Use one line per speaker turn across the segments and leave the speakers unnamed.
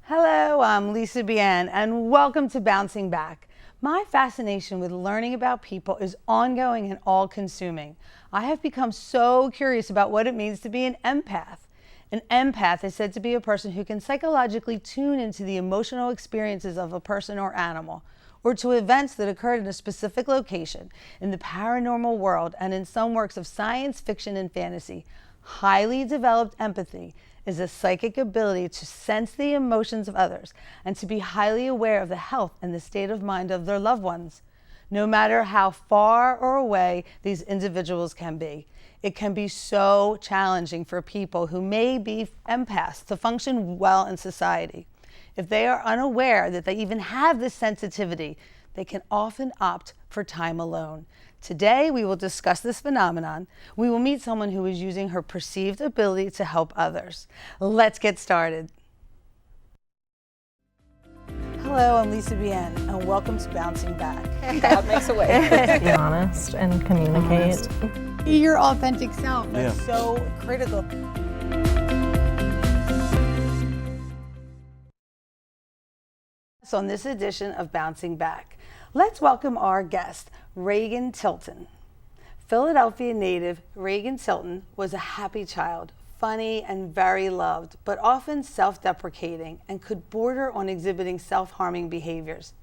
Hello, I'm Lisa Bien, and welcome to Bouncing Back. My fascination with learning about people is ongoing and all-consuming. I have become so curious about what it means to be an empath. An empath is said to be a person who can psychologically tune into the emotional experiences of a person or animal, or to events that occurred in a specific location, in the paranormal world, and in some works of science fiction and fantasy. Highly developed empathy is a psychic ability to sense the emotions of others and to be highly aware of the health and the state of mind of their loved ones. No matter how far or away these individuals can be, it can be so challenging for people who may be empaths to function well in society. If they are unaware that they even have this sensitivity, they can often opt for time alone. Today, we will discuss this phenomenon. We will meet someone who is using her perceived ability to help others. Let's get started. Hello, I'm Lisa Bien, and welcome to Bouncing Back.
God makes a way.
Be honest and communicate.
Be your authentic self.
That's so critical. So on this edition of Bouncing Back, let's welcome our guest, Regan Tilton. Philadelphia native Regan Tilton was a happy child, funny and very loved, but often self-deprecating and could border on exhibiting self-harming behaviors.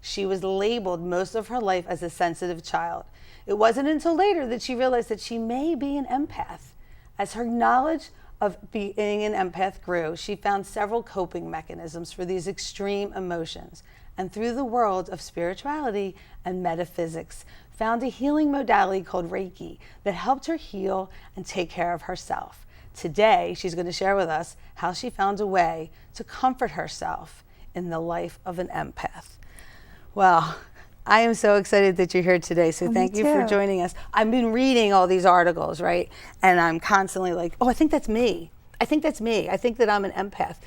She was labeled most of her life as a sensitive child. It wasn't until later that she realized that she may be an empath. As her knowledge of being an empath grew, she found several coping mechanisms for these extreme emotions, and through the world of spirituality and metaphysics, found a healing modality called Reiki that helped her heal and take care of herself. Today, she's going to share with us how she found a way to comfort herself in the life of an empath. Well, I am so excited that you're here today, so thank you for joining us. I've been reading all these articles, right? And I'm constantly like, oh, I think that's me. I think that's me. I think that I'm an empath.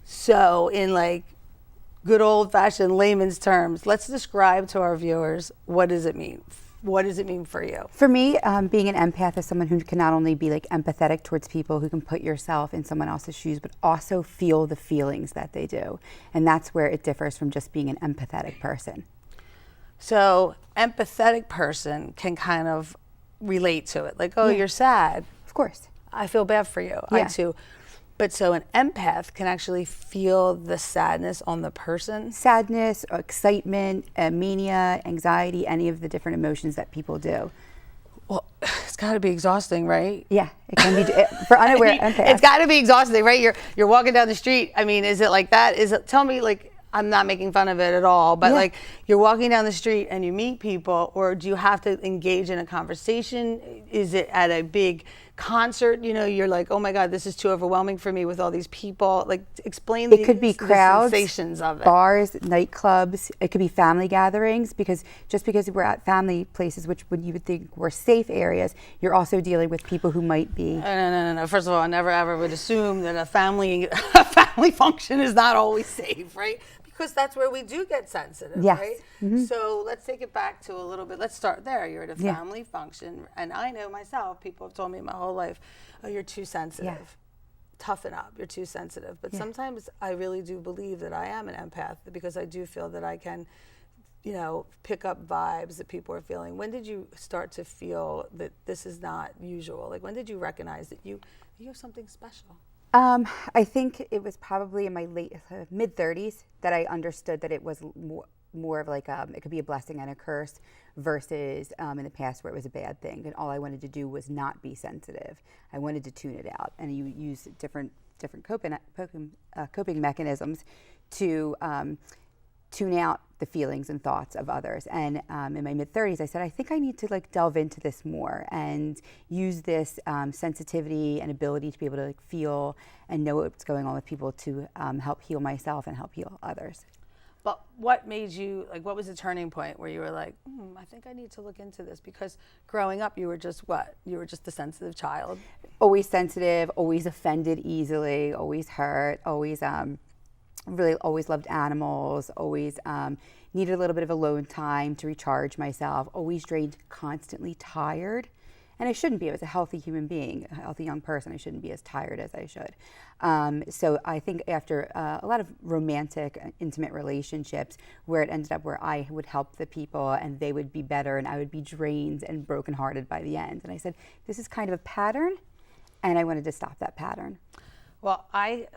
So in like good old-fashioned layman's terms, let's describe to our viewers, what does it mean? What does it mean for you?
For me, being an empath is someone who can not only be like empathetic towards people, who can put yourself in someone else's shoes, but also feel the feelings that they do. And that's where it differs from just being an empathetic person.
So empathetic person can kind of relate to it. Like, oh, you're sad.
Of course.
I feel bad for you. I too. But so an empath can actually feel the sadness on the person.
Sadness, excitement, mania, anxiety, any of the different emotions that people do.
Well, it's got to be exhausting, right?
Yeah, it can be for unaware empaths.
It's got to be exhausting, right? You're walking down the street. I mean, is it like that? Is it? Tell me, like, I'm not making fun of it at all, but like you're walking down the street and you meet people, or do you have to engage in a conversation? Is it at a big concert? You know, you're like, oh my God, this is too overwhelming for me with all these people. Like, explain
It could be crowds,
the sensations of it.
Bars, nightclubs. It could be family gatherings, because just because we're at family places, which you would think were safe areas, you're also dealing with people who might be.
No. First of all, I never ever would assume that a family function is not always safe, right? Because that's where we do get sensitive, right? Mm-hmm. So let's take it back to a little bit. Let's start there. You're at a family function, and I know myself, people have told me my whole life, oh, you're too sensitive. Yeah. Toughen up, you're too sensitive. But sometimes I really do believe that I am an empath, because I do feel that I can, you know, pick up vibes that people are feeling. When did you start to feel that this is not usual? Like, when did you recognize that you have something special?
I think it was probably in my mid 30s that I understood that it was more of like it could be a blessing and a curse, versus in the past where it was a bad thing, and all I wanted to do was not be sensitive. I wanted to tune it out, and you use different coping mechanisms to tune out the feelings and thoughts of others. And in my mid-30s, I said, I think I need to like delve into this more and use this sensitivity and ability to be able to like feel and know what's going on with people to help heal myself and help heal others.
But what made you, like, what was the turning point where you were like, I think I need to look into this? Because growing up, you were just what? You were just a sensitive child?
Always sensitive, always offended easily, always hurt, always really always loved animals, always needed a little bit of alone time to recharge myself, always drained, constantly tired. And I shouldn't be. I was a healthy human being, a healthy young person. I shouldn't be as tired as I should. So I think after a lot of romantic, intimate relationships where it ended up where I would help the people and they would be better and I would be drained and brokenhearted by the end. And I said, this is kind of a pattern, and I wanted to stop that pattern.
Well,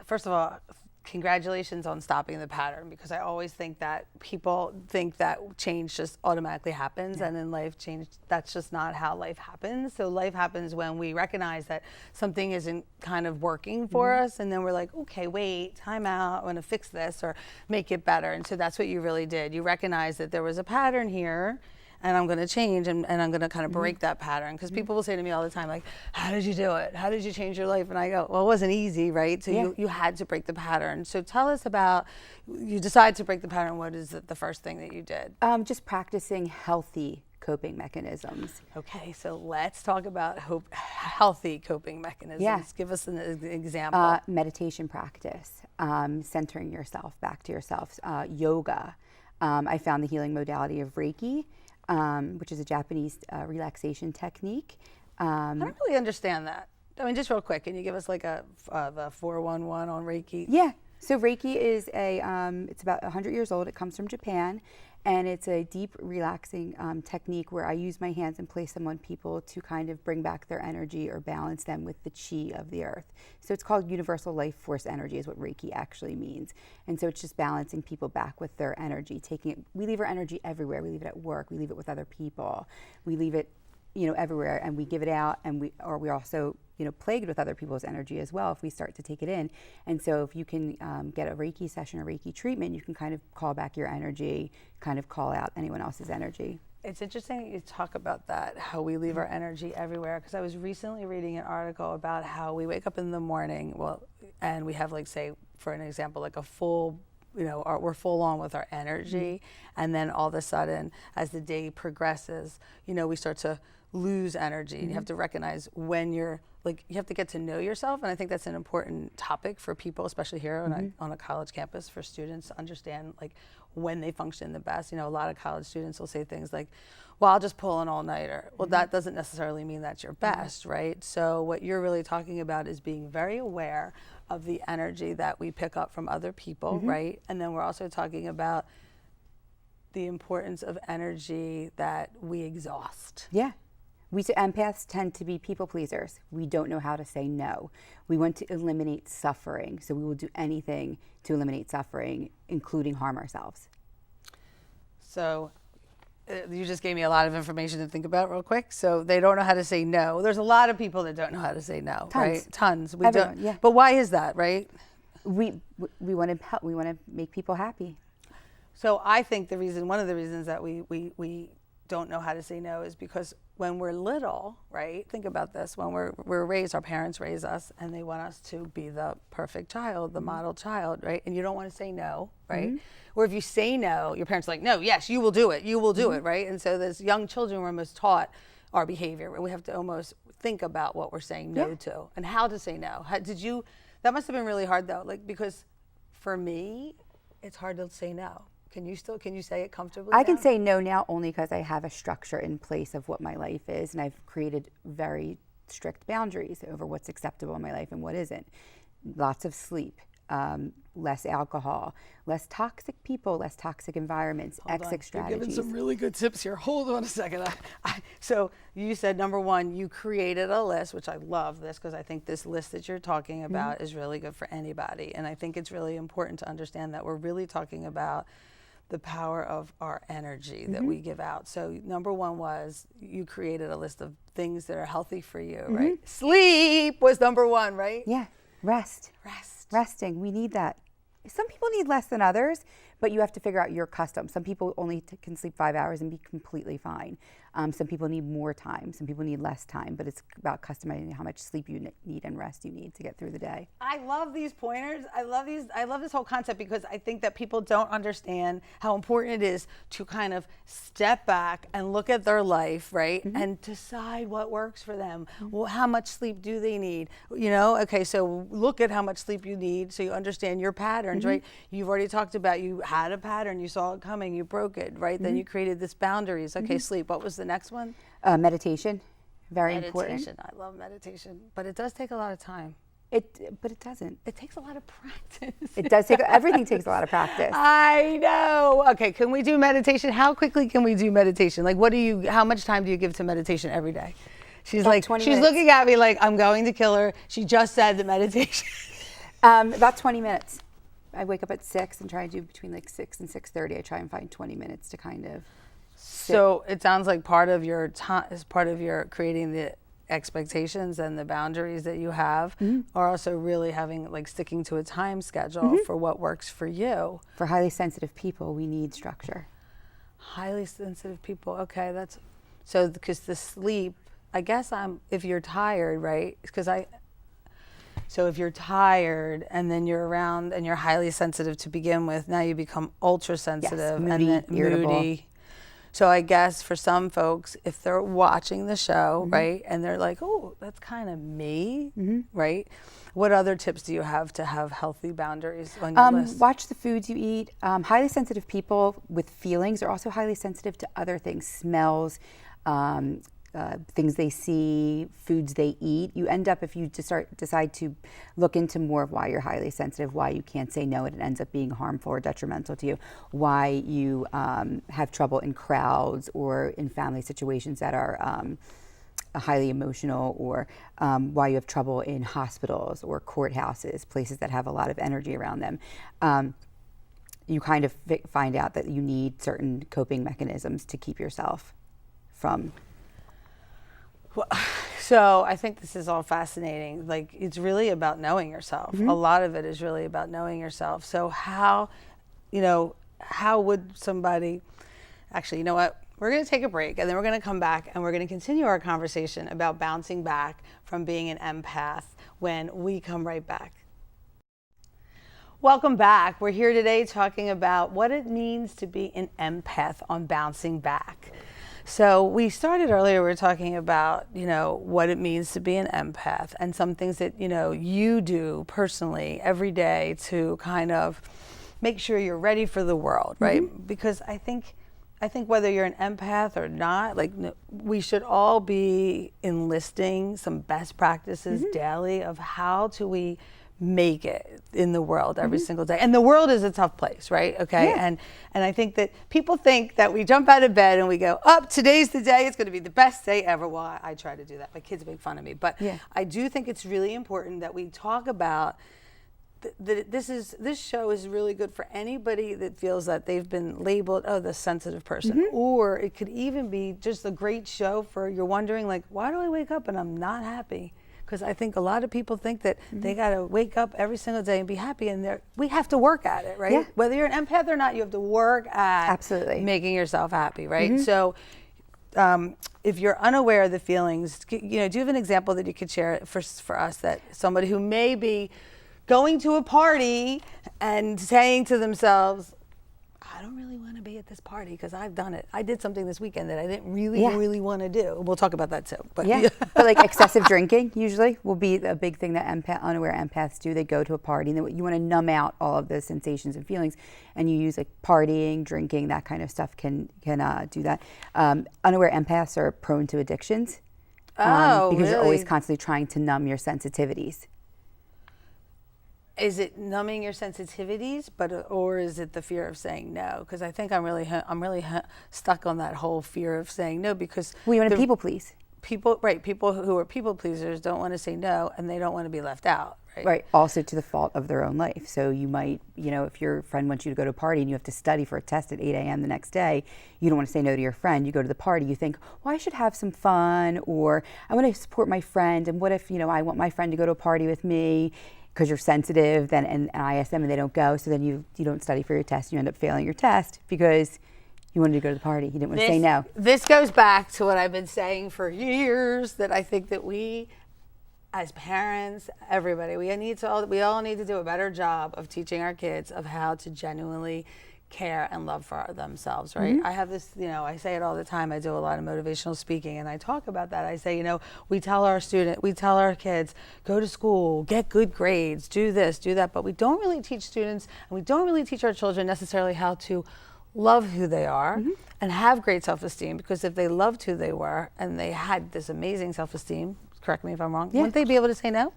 first of all, congratulations on stopping the pattern, because I always think that people think that change just automatically happens, and in life change, that's just not how life happens. So life happens when we recognize that something isn't kind of working for us, and then we're like, okay, wait, time out, I want to fix this or make it better. And so that's what you really did. You recognized that there was a pattern here, and I'm going to change, and I'm going to kind of break that pattern. Because people will say to me all the time, like, how did you do it? How did you change your life? And I go, well, it wasn't easy, right? So you had to break the pattern. So tell us about, you decided to break the pattern. What is the first thing that you did?
Just practicing healthy coping mechanisms.
Okay, so let's talk about healthy coping mechanisms.
Yeah.
Give us an example.
Meditation practice, centering yourself, back to yourself, yoga. I found the healing modality of Reiki, which is a Japanese relaxation technique.
I don't really understand that. I mean, just real quick, can you give us like the 411 on Reiki?
Yeah. So Reiki is it's about 100 years old. It comes from Japan, and it's a deep, relaxing technique where I use my hands and place them on people to kind of bring back their energy or balance them with the chi of the earth. So it's called universal life force energy is what Reiki actually means. And so it's just balancing people back with their energy, we leave our energy everywhere. We leave it at work, we leave it with other people, we leave it, everywhere, and we give it out, and we're also, plagued with other people's energy as well if we start to take it in. And so if you can get a Reiki session or Reiki treatment, you can kind of call back your energy, kind of call out anyone else's energy.
It's interesting that you talk about that, how we leave our energy everywhere, because I was recently reading an article about how we wake up in the morning, and we have, like, say, for an example, like a full, we're full on with our energy, and then all of a sudden, as the day progresses, we start to lose energy. And you have to recognize when you have to get to know yourself, and I think that's an important topic for people, especially here on a college campus, for students to understand, like, when they function the best. A lot of college students will say things like, well, I'll just pull an all-nighter. Well, that doesn't necessarily mean that's your best, right? So what you're really talking about is being very aware of the energy that we pick up from other people, right? And then we're also talking about the importance of energy that we exhaust.
Yeah. Empaths tend to be people pleasers. We don't know how to say no. We want to eliminate suffering, so we will do anything to eliminate suffering, including harm ourselves.
So you just gave me a lot of information to think about real quick. So they don't know how to say no. There's a lot of people that don't know how to say no, right? Tons. We
Everyone,
don't.
yeah.
But why is that, right?
We want to help. We want to make people happy.
So I think one of the reasons that we don't know how to say no is because when we're little, right? Think about this. When we're raised, our parents raise us, and they want us to be the perfect child, the model child, right? And you don't want to say no, right? Or if you say no, your parents are like, no, yes, you will do it. You will do it, right? And so as young children, we're almost taught our behavior. We have to almost think about what we're saying no to and how to say no. That must have been really hard though, because for me, it's hard to say no. Can you say it comfortably?
I can say no now only because I have a structure in place of what my life is, and I've created very strict boundaries over what's acceptable in my life and what isn't. Lots of sleep, less alcohol, less toxic people, less toxic environments, exit strategies.
You're giving some really good tips here. Hold on a second. So you said, number one, you created a list, which I love this, because I think this list that you're talking about is really good for anybody. And I think it's really important to understand that we're really talking about the power of our energy that we give out. So number one was you created a list of things that are healthy for you, right? Sleep was number one, right?
Yeah, resting. We need that. Some people need less than others, but you have to figure out your custom. Some people only can sleep 5 hours and be completely fine. Some people need more time. Some people need less time, but it's about customizing how much sleep you need and rest you need to get through the day.
I love these pointers. I love this whole concept, because I think that people don't understand how important it is to kind of step back and look at their life, right? And decide what works for them. Well, how much sleep do they need? Okay, so look at how much sleep you need so you understand your patterns, right? You've already talked about you had a pattern, you saw it coming, you broke it, right? Then you created this boundaries. Okay, sleep. What was the next one?
Meditation. very important.
Meditation. I love meditation, but it does take a lot of time.
But it doesn't.
It takes a lot of practice.
It does take, everything takes a lot of practice.
I know. Okay, can we do meditation? How quickly can we do meditation? Like, how much time do you give to meditation every day? She's
About
like,
20
she's
minutes.
looking at me like I'm going to kill her. She just said the meditation.
About 20 minutes. I wake up at 6 and try to do between like 6 and 6:30. I try and find 20 minutes to kind of.
So it sounds like part of your time is part of your creating the expectations and the boundaries that you have are also really having like sticking to a time schedule for what works for you.
For highly sensitive people, we need structure.
Highly sensitive people. Okay, that's so because the sleep. I guess if you're tired, right? So if you're tired and then you're around and you're highly sensitive to begin with, now you become ultra sensitive
moody,
and then
irritable.
moody. So I guess for some folks, if they're watching the show, right, and they're like, oh, that's kind of me, right? What other tips do you have to have healthy boundaries on your list?
Watch the foods you eat. Highly sensitive people with feelings are also highly sensitive to other things, smells, things they see, foods they eat. You end up, if you decide to look into more of why you're highly sensitive, why you can't say no, and it ends up being harmful or detrimental to you, why you have trouble in crowds or in family situations that are highly emotional, or why you have trouble in hospitals or courthouses, places that have a lot of energy around them. You kind of find out that you need certain coping mechanisms to keep yourself from.
Well, so I think this is all fascinating. Like, it's really about knowing yourself. A lot of it is really about knowing yourself. So how would somebody, actually, you know what? We're going to take a break and then we're going to come back and we're going to continue our conversation about bouncing back from being an empath when we come right back. Welcome back. We're here today talking about what it means to be an empath on bouncing back. So we started earlier, we were talking about, what it means to be an empath and some things that, you do personally every day to kind of make sure you're ready for the world, right? Because I think whether you're an empath or not, we should all be enlisting some best practices daily of how do we make it in the world every single day. And the world is a tough place, right? Okay. Yeah. And I think that people think that we jump out of bed and we go, today's the day, it's going to be the best day ever. Well, I try to do that. My kids make fun of me. But I do think it's really important that we talk about that this show is really good for anybody that feels that they've been labeled, the sensitive person. Or it could even be just a great show for you're wondering, like, why do I wake up and I'm not happy? Because I think a lot of people think that they got to wake up every single day and be happy, and we have to work at it, right?
Yeah.
Whether you're an empath or not, you have to work at
Absolutely
making yourself happy, right? So if you're unaware of the feelings, do you have an example that you could share for us, that somebody who may be going to a party and saying to themselves, I don't really want to be at this party because I've done it. I did something this weekend that I didn't really want to do. We'll talk about that too. But
but like excessive drinking usually will be a big thing that unaware empaths do. They go to a party and you want to numb out all of those sensations and feelings, and you use like partying, drinking, that kind of stuff can do that. Unaware empaths are prone to addictions because you're always constantly trying to numb your sensitivities.
Is it numbing your sensitivities, or is it the fear of saying no? Because I think I'm really stuck on that whole fear of saying no, because
we want to people please.
People who are people pleasers don't want to say no, and they don't want to be left out, right?
Right. Also to the fault of their own life. So you might, if your friend wants you to go to a party and you have to study for a test at 8 a.m. the next day, you don't want to say no to your friend. You go to the party, you think, well, I should have some fun, or I want to support my friend, and what if, I want my friend to go to a party with me, because you're sensitive, and I ask them and they don't go, so then you don't study for your test, and you end up failing your test because you wanted to go to the party. You didn't want to say no.
This goes back to what I've been saying for years, that I think that we, as parents, everybody, we all need to do a better job of teaching our kids of how to genuinely care and love for themselves, right? I have this, I say it all the time. I do a lot of motivational speaking, and I talk about that. I say, we tell our kids, go to school, get good grades, do this, do that, but we don't really teach students, and we don't really teach our children necessarily how to love who they are and have great self-esteem, because if they loved who they were and they had this amazing self-esteem, correct me if I'm wrong, wouldn't they be able to say no?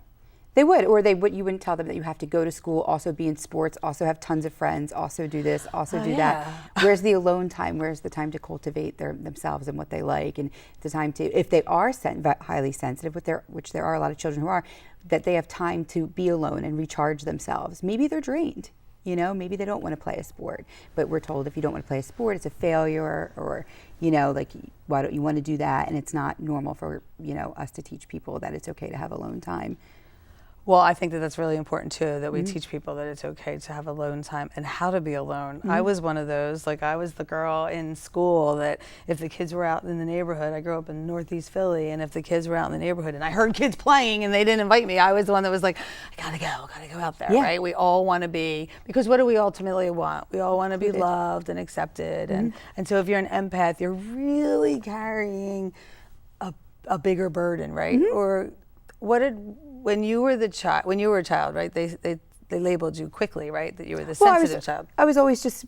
They would, or you wouldn't tell them that you have to go to school, also be in sports, also have tons of friends, also do this, also do that. Where's the alone time? Where's the time to cultivate themselves and what they like, and the time to, if they are highly sensitive, which there are a lot of children who are, that they have time to be alone and recharge themselves. Maybe they're drained, maybe they don't want to play a sport, but we're told if you don't want to play a sport, it's a failure, or, like, why don't you want to do that? And it's not normal for, us to teach people that it's okay to have alone time.
Well, I think that that's really important too, that we teach people that it's okay to have alone time and how to be alone. I was one of those, like I was the girl in school that if the kids were out in the neighborhood, I grew up in Northeast Philly, and if the kids were out in the neighborhood and I heard kids playing and they didn't invite me, I was the one that was like, I gotta go out there, right? We all wanna be, because what do we ultimately want? We all wanna be loved and accepted. And so if you're an empath, you're really carrying a bigger burden, right? Or when you were a child, right? They labeled you quickly, right? That you were the sensitive child.
I was always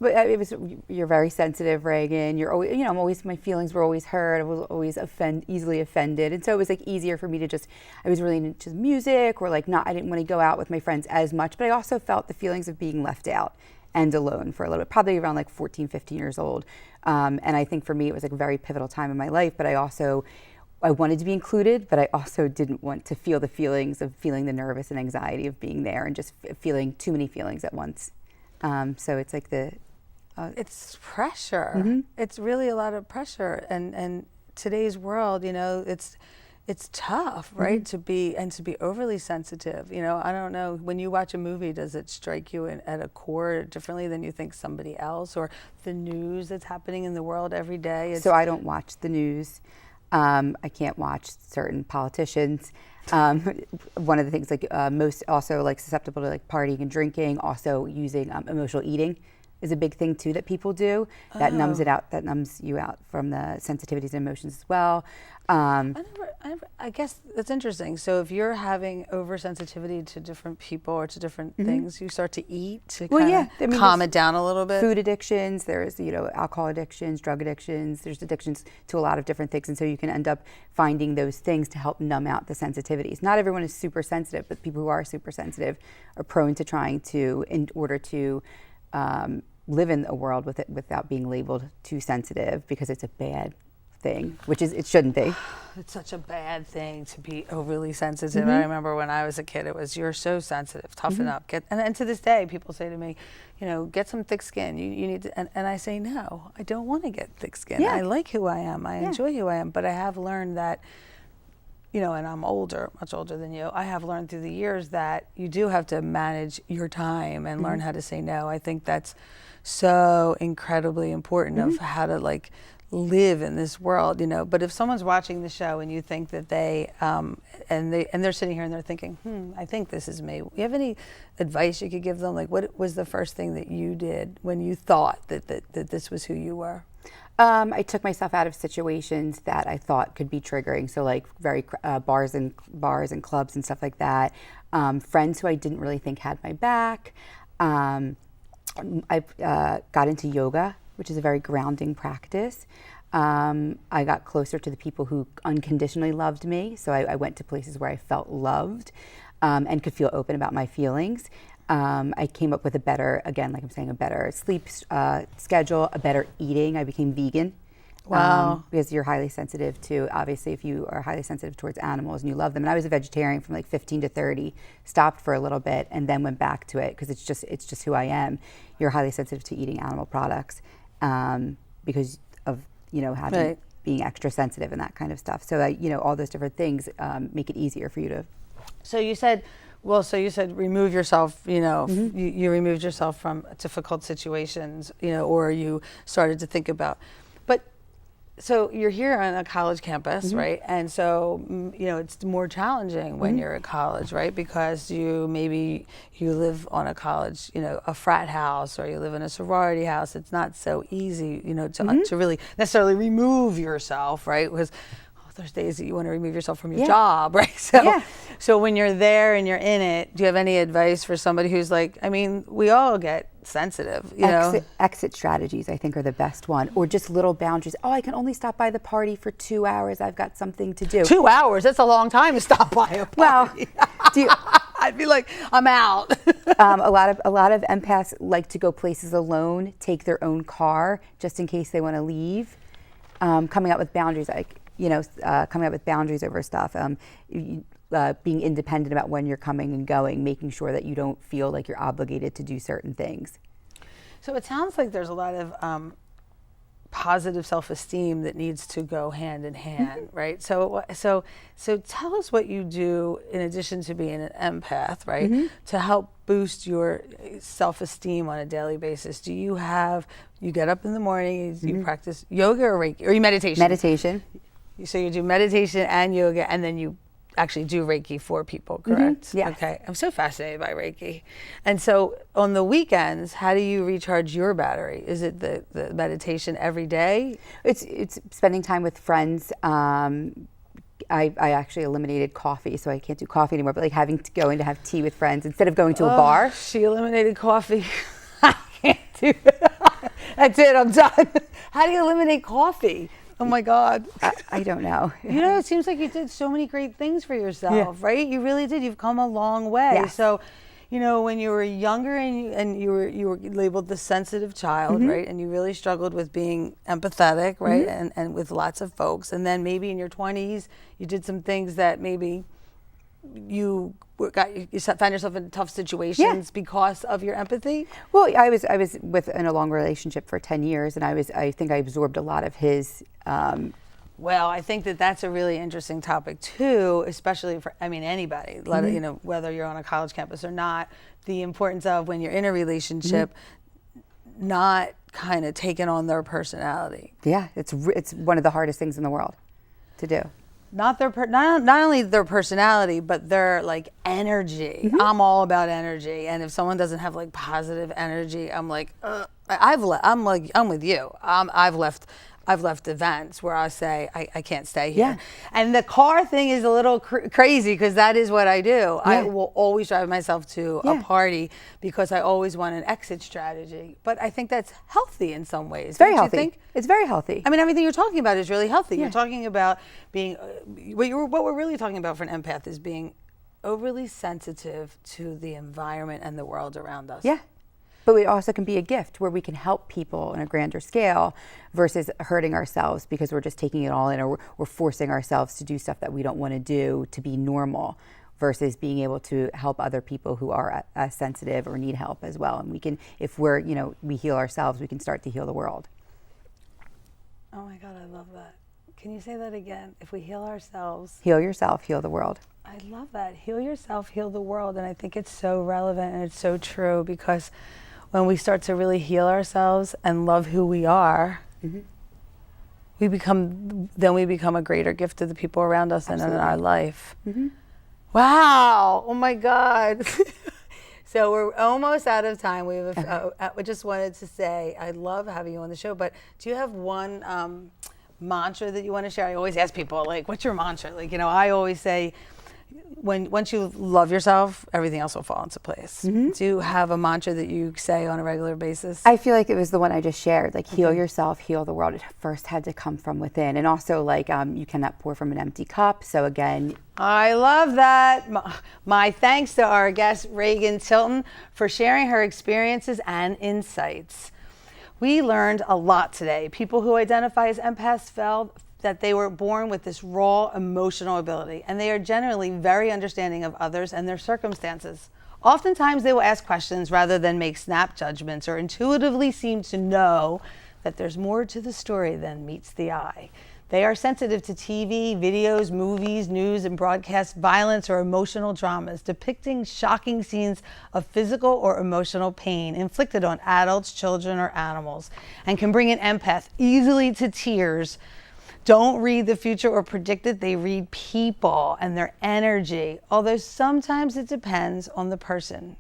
you're very sensitive, Regan. You're always, my feelings were always hurt. I was always easily offended. And so it was like easier for me to I was really into music, or like I didn't want to go out with my friends as much, but I also felt the feelings of being left out and alone for a little bit, probably around like 14, 15 years old. And I think for me, it was like a very pivotal time in my life, but I wanted to be included, but I also didn't want to feel the feelings of feeling the nervous and anxiety of being there and just feeling too many feelings at once. So it's like
it's pressure. It's really a lot of pressure, and today's world, it's tough, right? To be overly sensitive. I don't know, when you watch a movie, does it strike you at a core differently than you think somebody else, or the news that's happening in the world every day?
So I don't watch the news. I can't watch certain politicians. One of the things, like most also like susceptible to like partying and drinking, also using emotional eating is a big thing too that people do. That numbs you out from the sensitivities and emotions as well.
I guess that's interesting. So if you're having oversensitivity to different people or to different things, you start to eat to calm it down a little bit.
Food addictions, there's alcohol addictions, drug addictions, there's addictions to a lot of different things, and so you can end up finding those things to help numb out the sensitivities. Not everyone is super sensitive, but people who are super sensitive are prone to trying to, in order to live in a world without being labeled too sensitive, because it's a bad thing, which it shouldn't be.
It's such a bad thing to be overly sensitive. I remember when I was a kid, it was, you're so sensitive, toughen up. And to this day, people say to me, get some thick skin. You need to, and I say, no, I don't want to get thick skin. I like who I am. I enjoy who I am. But I have learned that, and I'm older, much older than you. I have learned through the years that you do have to manage your time and learn how to say no. I think that's so incredibly important of how to live in this world, But if someone's watching the show and you think that they they're sitting here and they're thinking, I think this is me. You have any advice you could give them? Like, what was the first thing that you did when you thought that this was who you were?
I took myself out of situations that I thought could be triggering. So like very bars and clubs and stuff like that. Friends who I didn't really think had my back. I got into yoga, which is a very grounding practice. I got closer to the people who unconditionally loved me. So I went to places where I felt loved and could feel open about my feelings. I came up with a better sleep schedule, a better eating. I became vegan.
Wow.
Because you're highly sensitive to, obviously, if you are highly sensitive towards animals and you love them. And I was a vegetarian from like 15 to 30, stopped for a little bit and then went back to it because it's just who I am. You're highly sensitive to eating animal products because of, being extra sensitive and that kind of stuff. So, all those different things make it easier for you to.
So you said remove yourself, you removed yourself from difficult situations, or you started to think about, so you're here on a college campus, right? And so, it's more challenging when you're at college, right? Because you live on a college, a frat house, or you live in a sorority house. It's not so easy, to really necessarily remove yourself, right? Because there's days that you want to remove yourself from your job, right? So, so when you're there and you're in it, do you have any advice for somebody who's like, I mean, we all get sensitive, you know?
Exit strategies, I think, are the best one. Or just little boundaries. Oh, I can only stop by the party for 2 hours. I've got something to do.
2 hours? That's a long time to stop by a party.
Well,
I'd be like, I'm out.
a lot of empaths like to go places alone, take their own car just in case they want to leave. Coming up with boundaries, like, you know, coming up with boundaries over stuff. Being independent about when you're coming and going, making sure that you don't feel like you're obligated to do certain things.
So it sounds like there's a lot of positive self-esteem that needs to go hand in hand, right? So tell us what you do in addition to being an empath, right? To help boost your self-esteem on a daily basis. Do you get up in the morning, you practice yoga or Reiki, or you meditation?
Meditation.
So you do meditation and yoga, and then you actually do Reiki for people, correct?
Yes.
Okay. I'm so fascinated by Reiki. And so on the weekends, how do you recharge your battery? Is it the meditation every day?
It's spending time with friends. I actually eliminated coffee, so I can't do coffee anymore, but like having to go in to have tea with friends instead of going to a bar.
She eliminated coffee. I can't do that. That's it, I'm done. How do you eliminate coffee? Oh my God.
I don't know.
You know, it seems like you did so many great things for yourself, right? You really did. You've come a long way.
Yes.
So, you know, when you were younger and you were labeled the sensitive child, right? And you really struggled with being empathetic, right? And with lots of folks. And then maybe in your 20s, you did some things that maybe you found yourself in tough situations because of your empathy.
Well, I was in a long relationship for 10 years, and I think I absorbed a lot of his.
Well, I think that's a really interesting topic too, especially for, I mean, anybody, you know, whether you're on a college campus or not, the importance of when you're in a relationship, not kind of taking on their personality.
Yeah, it's one of the hardest things in the world to do.
Not only their personality, but their like energy. I'm all about energy, and if someone doesn't have like positive energy, I'm like, I'm with you. I've left events where I say I can't stay here.
Yeah.
And the car thing is a little crazy because that is what I do. I will always drive myself to a party because I always want an exit strategy. But I think that's healthy in some ways.
It's very
Don't
healthy.
you think?
It's very healthy.
I mean, everything you're talking about is really healthy. You're talking about being, what we're really talking about for an empath is being overly sensitive to the environment and the world around us.
Yeah. But it also can be a gift where we can help people on a grander scale versus hurting ourselves because we're just taking it all in, or we're forcing ourselves to do stuff that we don't want to do to be normal, versus being able to help other people who are as sensitive or need help as well. And we can, if we're, you know, we heal ourselves, we can start to heal the world.
Oh my God, I love that. Can you say that again? If we heal ourselves.
Heal yourself, heal the world.
I love that. Heal yourself, heal the world. And I think it's so relevant and it's so true because when we start to really heal ourselves and love who we are, we become a greater gift to the people around us and in our life. Wow. Oh my God. So we're almost out of time. We have I just wanted to say, I love having you on the show, but do you have one mantra that you want to share? I always ask people, like, what's your mantra? Like, you know, I always say, once you love yourself, everything else will fall into place. Do you have a mantra that you say on a regular basis?
I feel like it was the one I just shared, like heal yourself, heal the world. It first had to come from within. And also like you cannot pour from an empty cup. So again,
I love that. My thanks to our guest, Regan Tilton, for sharing her experiences and insights. We learned a lot today. People who identify as empaths felt that they were born with this raw emotional ability, and they are generally very understanding of others and their circumstances. Oftentimes they will ask questions rather than make snap judgments, or intuitively seem to know that there's more to the story than meets the eye. They are sensitive to TV, videos, movies, news, and broadcast violence or emotional dramas depicting shocking scenes of physical or emotional pain inflicted on adults, children, or animals, and can bring an empath easily to tears. Don't read the future or predict it. They read people and their energy, although sometimes it depends on the person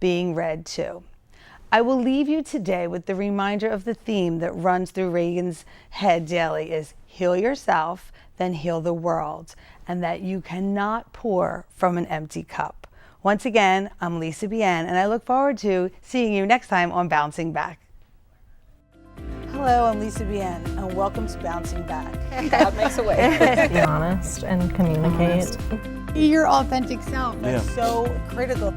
being read too. I will leave you today with the reminder of the theme that runs through Regan's head daily is heal yourself, then heal the world, and that you cannot pour from an empty cup. Once again, I'm Lisa Bien, and I look forward to seeing you next time on Bouncing Back. Hello, I'm Lisa Bien, and welcome to Bouncing Back.
God makes a way.
Be honest and communicate.
Be your authentic self. That's so critical.